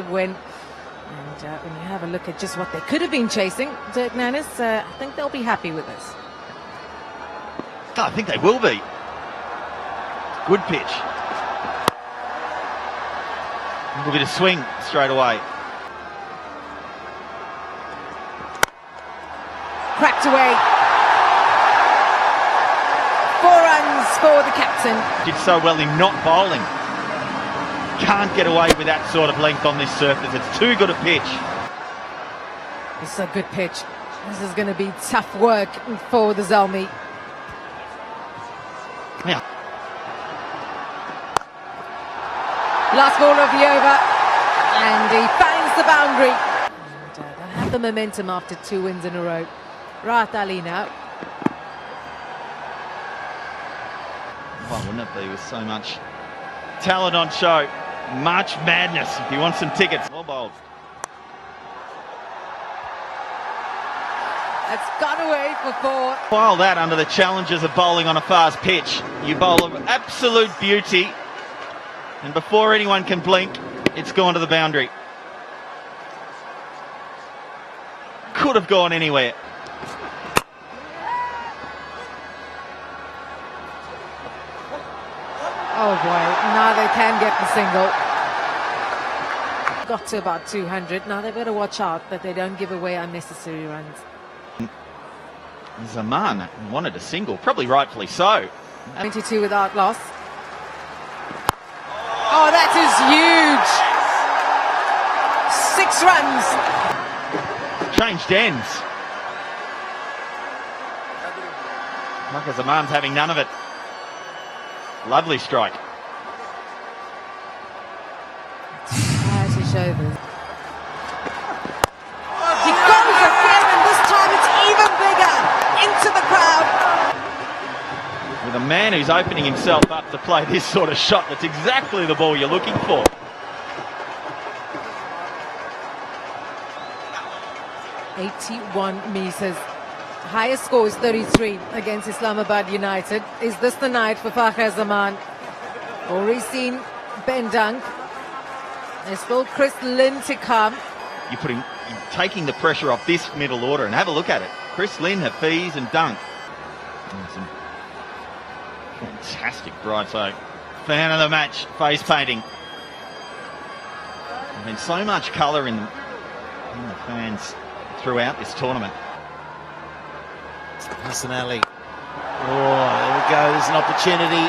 win. And when you have a look at just what they could have been chasing, Dirk Nannis, I think they'll be happy with this. I think they will be. Good pitch. A little bit of swing straight away. Cracked away. 4 runs for the captain. Did so well in not bowling. Can't get away with that sort of length on this surface. It's too good a pitch. It's a good pitch. This is going to be tough work for the Zalmi. Yeah. Last ball of the over, and he finds the boundary. And they'll have the momentum after 2 wins in a row. Rahat Ali now. Why wouldn't it be with so much talent on show? March Madness, if you want some tickets. Well bowled. That's gone away for 4. File that under the challenges of bowling on a fast pitch. You bowl of absolute beauty, and before anyone can blink, it's gone to the boundary. Could have gone anywhere. Oh boy, now they can get the single. Got to about 200. Now they've got to watch out that they don't give away unnecessary runs. Zaman wanted a single, probably rightfully so. 22 without loss. Oh, that is huge. 6 runs. Changed ends. Maka Zaman's having none of it. Lovely strike. To show this. He goes again, and this time it's even bigger. Into the crowd. With a man who's opening himself up to play this sort of shot, that's exactly the ball you're looking for. .81 meters. Highest score is 33 against Islamabad United. Is this the night for Fakhar Zaman? Already seen Ben Dunk. There's still Chris Lynn to come. You're taking the pressure off this middle order, and have a look at it. Chris Lynn, Hafiz and Dunk. Some fantastic bright side. Fan of the match, face painting. There's been so much colour in the fans throughout this tournament. Hassan Ali. Oh, there we go. There's an opportunity.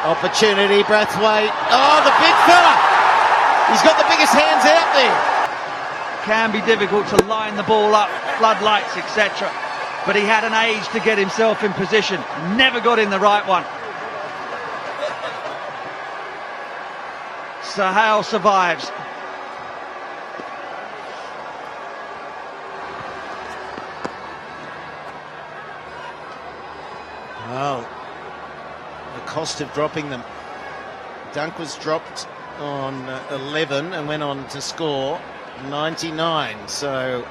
Opportunity, Brathwaite. Oh, the big fella. He's got the biggest hands out there. Can be difficult to line the ball up, floodlights, etc. But he had an age to get himself in position. Never got in the right one. Sahal survives. Well, the cost of dropping them. Dunk was dropped on 11 and went on to score 99. So,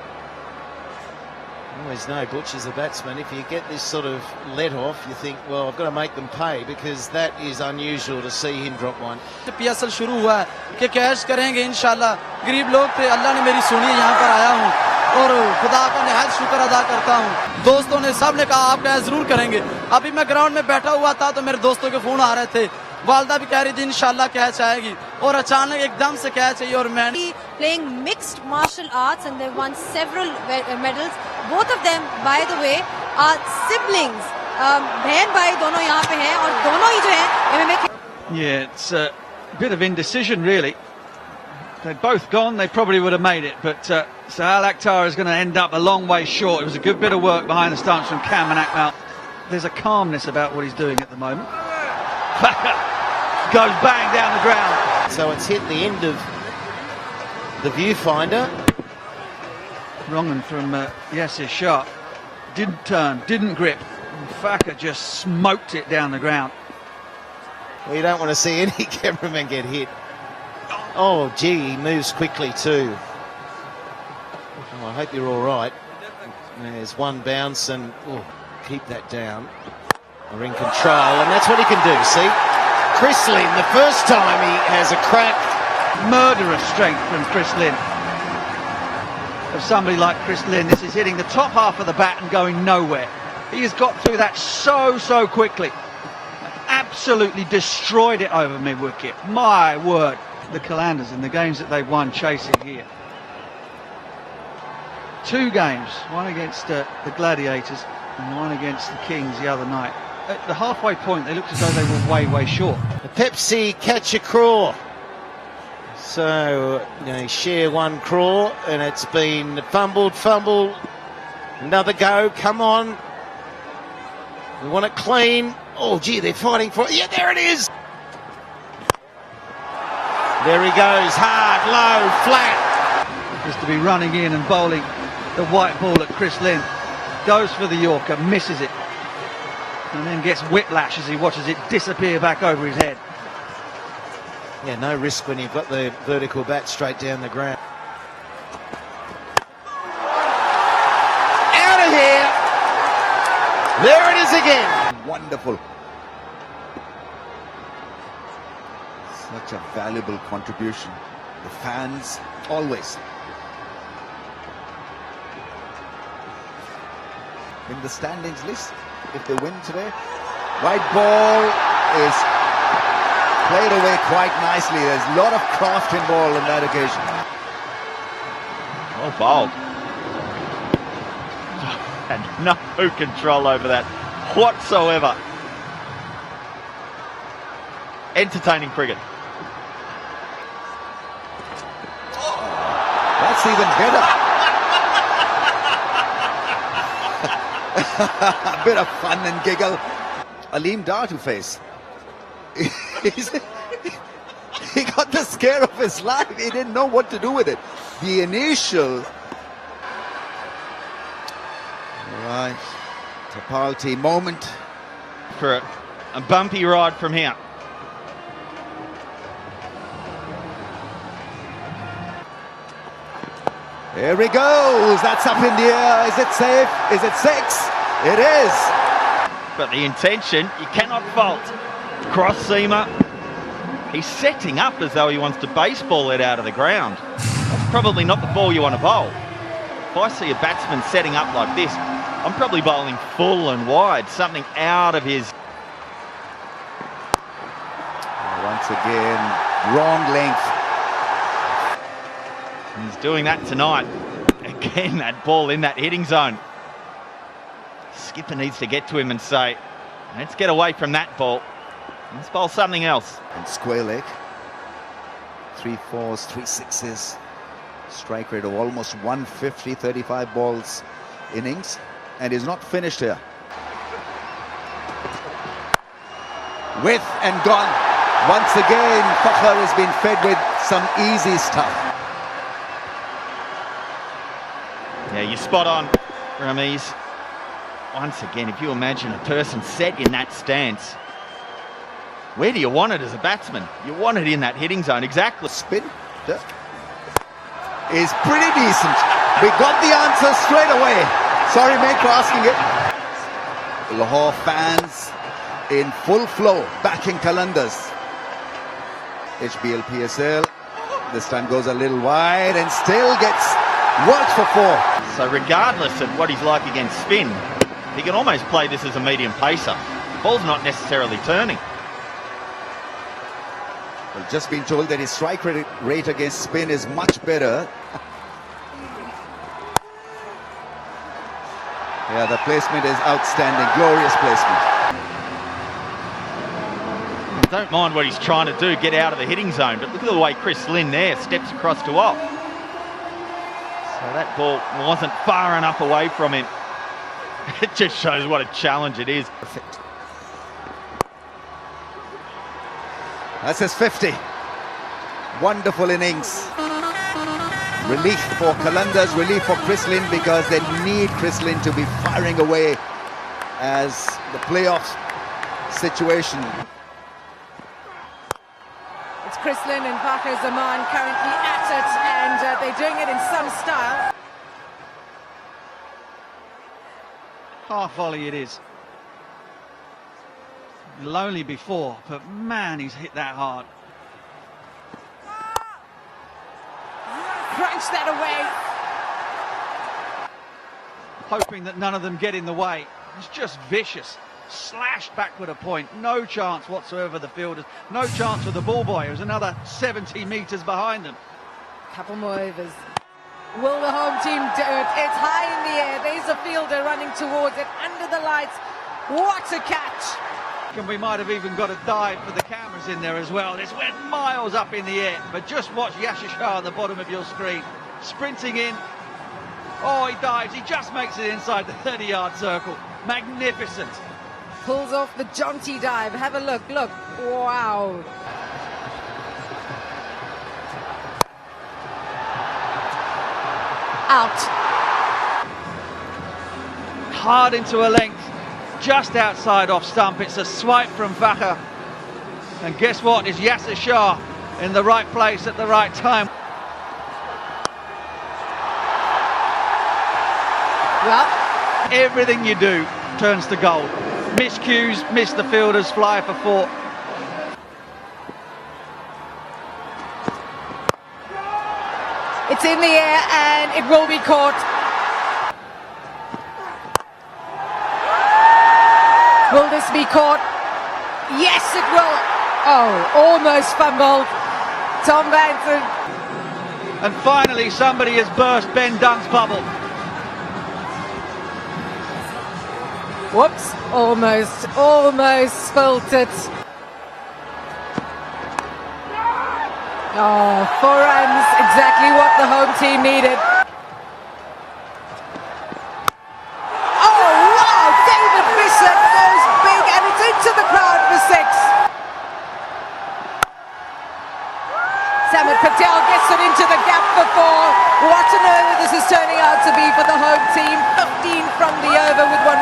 always know Butch is a batsman. If you get this sort of let off, you think, well, I've got to make them pay, because that is unusual to see him drop one. PSL शुरू हुआ है कि cash करेंगे इंशाल्लाह. गरीब लोग थे, अल्लाह ने मेरी सुनी, यहाँ पर आया हूँ और खुदा का निहायत शुक्र अदा करता हूँ. दोस्तों ने सब ने कहा आप कैश जरूर करेंगे. अभी मैं ग्राउंड में बैठा हुआ था तो मेरे दोस्तों के फोन आ रहे थे. वालदा भी कह रही थी इंशाल्लाह कैच आएगी, और अचानक एकदम से कैच आई. और मैं playing mixed martial arts, and they've won several medals. Both of them, by the way, are siblings. बहन भाई दोनों यहाँ पे हैं, और दोनों ही जो हैं MMA. Yeah, it's a bit of indecision really. They'd both gone, they probably would have made it, but Sahal Akhtar is going to end up a long way short. It was a good bit of work behind the stumps from Cam and Akmal. There's a calmness about what he's doing at the moment. Goes bang down the ground. So it's hit the end of the viewfinder. Wrong from Yasir Shah. Didn't turn, didn't grip. Fakir just smoked it down the ground. Well, you don't want to see any cameraman get hit. Oh, gee, he moves quickly too. Oh, I hope you're all right. There's one bounce, and keep that down. We're in control, and that's what he can do, see? Chris Lynn, the first time he has a crack Murderous strength from Chris Lynn. For somebody like Chris Lynn, this is hitting the top half of the bat and going nowhere. He has got through that so quickly. Absolutely destroyed it over mid-wicket. My word. The Qalandars in the games that they've won chasing here. 2 games, one against the Gladiators and one against the Kings the other night. At the halfway point, they looked as though they were way short. The Pepsi catch a craw. So, share 1 craw, and it's been fumble, another go, come on. We want it clean. Oh, gee, they're fighting for it. Yeah, there it is. There he goes, hard, low, flat. Just to be running in and bowling the white ball at Chris Lynn. Goes for the Yorker, misses it. And then gets whiplash as he watches it disappear back over his head. Yeah, no risk when you've got the vertical bat straight down the ground. Out of here! There it is again! Wonderful. Such a valuable contribution. The fans, always. In the standings list, if they win today, white ball is played away quite nicely. There's a lot of craft involved on that occasion. Well bowled. And no control over that whatsoever. Entertaining cricket. That's even better. A bit of fun and giggle. Aleem Dar to face. He got the scare of his life. He didn't know what to do with it. The initial... Right. Tapalti moment. For a bumpy ride from here. Here he goes. That's up in the air. Is it safe? Is it 6? It is. But the intention, you cannot fault. Cross seamer. He's setting up as though he wants to baseball it out of the ground. That's probably not the ball you want to bowl. If I see a batsman setting up like this, I'm probably bowling full and wide, something out of his... Once again, wrong length. He's doing that tonight. Again, that ball in that hitting zone. Skipper needs to get to him and say, let's get away from that ball. Let's bowl something else. And square leg. 3 4s, 3 6s. Strike rate of almost 150, 35 balls innings. And he's not finished here. With and gone. Once again, Fakhr has been fed with some easy stuff. Yeah, you're spot on, Ramiz. Once again, if you imagine a person set in that stance, where do you want it as a batsman? You want it in that hitting zone, exactly. Spin is pretty decent. We got the answer straight away. Sorry, mate, for asking it. Lahore fans in full flow, backing Qalandars. HBL PSL, this time goes a little wide and still gets worked for 4. So regardless of what he's like against spin, he can almost play this as a medium pacer. The ball's not necessarily turning. Well, just been told that his strike rate against spin is much better. Yeah, the placement is outstanding, glorious placement. Don't mind what he's trying to do, get out of the hitting zone, but look at the way Chris Lynn there steps across to off. So that ball wasn't far enough away from him. It just shows what a challenge it is. Perfect. That's his 50. Wonderful innings. Relief for Qalandars, relief for Chris Lynn, because they need Chris Lynn to be firing away as the playoff situation. It's Chris Lynn and Fakhr Zaman currently at it, and they're doing it in some style. Half volley it is. Lonely before, but man, he's hit that hard. crunch that away. Hoping that none of them get in the way. It's just vicious. Slashed backward a point. No chance whatsoever the fielders. No chance for the ball boy, who's another 70 metres behind them. Couple more overs. Will the home team do it? It's high in the air. There's a fielder running towards it under the lights. What a catch! And we might have even got a dive for the cameras in there as well. This went miles up in the air. But just watch Yasir Shah on the bottom of your screen. Sprinting in. Oh, he dives. He just makes it inside the 30-yard circle. Magnificent. Pulls off the jaunty dive. Have a look. Look. Wow. Out. Hard into a length. Just outside off stump. It's a swipe from Fakhr. And guess what? It's Yasir Shah in the right place at the right time. Well, everything you do turns to gold. Miscues, miss the fielders, fly for four. it's in the air and it will be caught. Will this be caught? Yes, it will. Oh, almost fumbled. Tom Banton. And finally, somebody has burst Ben Dunk's bubble. Whoops, almost spilt it. Oh, 4 runs, exactly what the home team needed. Oh, wow, David Bishop goes big and it's into the crowd for 6. Samit Patel gets it into the gap for 4. What an over this is turning out to be for the home team. 15 from the over with 1